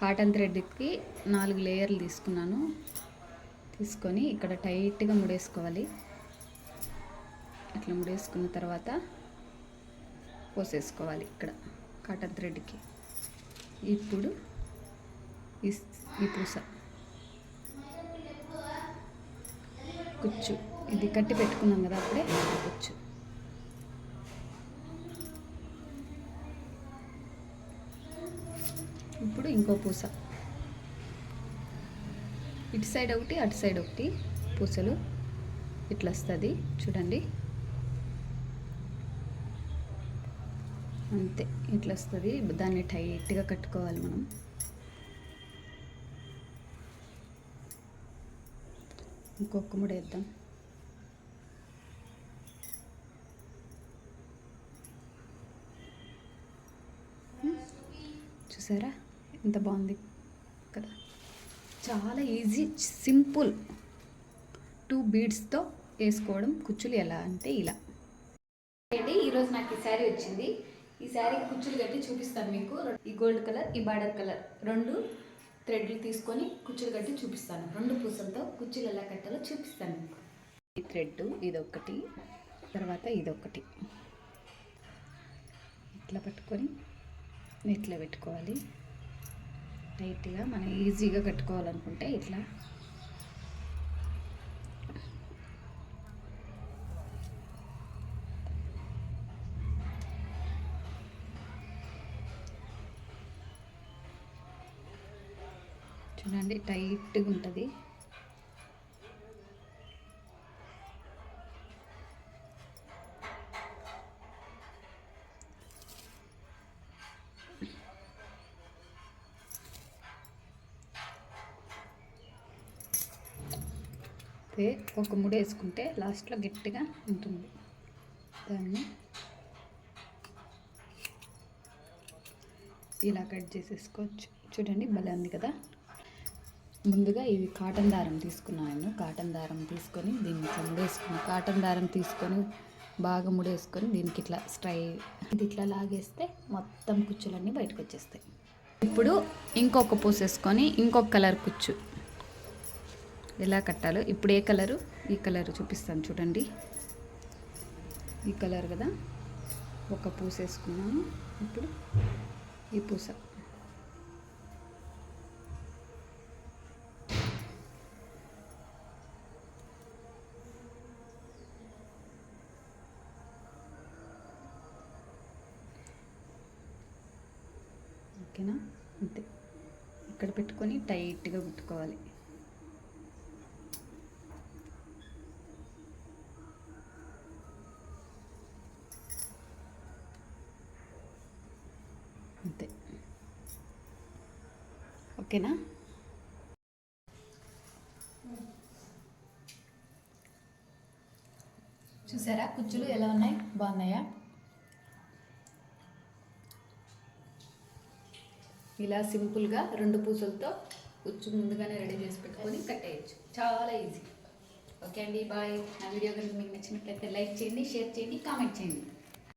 Cotton థ్రెడ్కి 4 లేయర్లు తీసుకున్నాను. తీసుకొని ఇక్కడ టైట్గా ముడేసుకోవాలి. అట్లా ముడేసుకున్న తర్వాత పోసేసుకోవాలి ఇక్కడ కాటన్ థ్రెడ్కి. ఇప్పుడు ఈ పూస కుచ్చు ఇది కట్టి పెట్టుకున్నాం కదా అప్పుడే కుచ్చు. ఇప్పుడు ఇంకో పూస, ఇటు సైడ్ ఒకటి అటు సైడ్ ఒకటి పూసలు ఇట్లా వస్తుంది చూడండి. అంతే ఇట్లా వస్తుంది. దాన్ని టైట్గా కట్టుకోవాలి మనం. ఇంకొక ముడి వేద్దాం. చూసారా ఎంత బాగుంది కదా. చాలా ఈజీ, సింపుల్. 2 బీడ్స్తో వేసుకోవడం కుచ్చులు. ఎలా అంటే ఇలా. ఈరోజు నాకు ఈ శారీ వచ్చింది. ఈ శారీ కుచ్చులు కట్టి చూపిస్తాను మీకు. ఈ గోల్డ్ కలర్, ఈ బార్డర్ కలర్ 2 థ్రెడ్లు తీసుకొని కుచ్చులు కట్టి చూపిస్తాను. 2 పూసలతో కుచ్చులు ఎలా కట్టాలో చూపిస్తాను మీకు. ఈ థ్రెడ్ ఇదొకటి, తర్వాత ఇదొకటి ఇట్లా పట్టుకొని ఇట్లా పెట్టుకోవాలి. టైట్గా మనం ఈజీగా కట్టుకోవాలనుకుంటే ఇట్లా చూడండి, టైట్గా ఉంటుంది. ఒక ముడి వేసుకుంటే లాస్ట్లో గట్టిగా ఉంటుంది. దాన్ని ఇలా కట్ చేసేసుకోవచ్చు. చూడండి భలే ఉంది కదా. ముందుగా ఇది కాటన్ దారం తీసుకున్నాను. కాటన్ దారం తీసుకొని దీన్ని ఇట్లా ముడేసుకుని, కాటన్ దారం తీసుకొని బాగా ముడేసుకొని దీనికి ఇట్లా ఇది ఇట్లా లాగేస్తే మొత్తం కుచ్చులన్నీ బయటకు వచ్చేస్తాయి. ఇప్పుడు ఇంకొక పూసేసుకొని ఇంకొక కలర్ కుచ్చు ఎలా కట్టాలో ఇప్పుడు ఏ కలరు, ఈ కలరు చూపిస్తాను చూడండి. ఈ కలర్ కదా, ఒక పూస వేసుకున్నాను. ఇప్పుడు ఈ పూస ఓకేనా. అంతే, ఇక్కడ పెట్టుకొని టైట్గా కుట్టుకోవాలి. అంతే, ఓకేనా. చూసారా కుచ్చులు ఎలా ఉన్నాయి, బాగున్నాయా? ఇలా సింపుల్గా 2 పూసలతో కుచ్చు ముందుగానే రెడీ చేసి పెట్టుకొని కట్టేయచ్చు. చాలా ఈజీ. ఓకే అండి, బాయ్. నా వీడియో కనుక మీకు నచ్చినట్లయితే లైక్ చేయండి, షేర్ చేయండి, కామెంట్ చేయండి.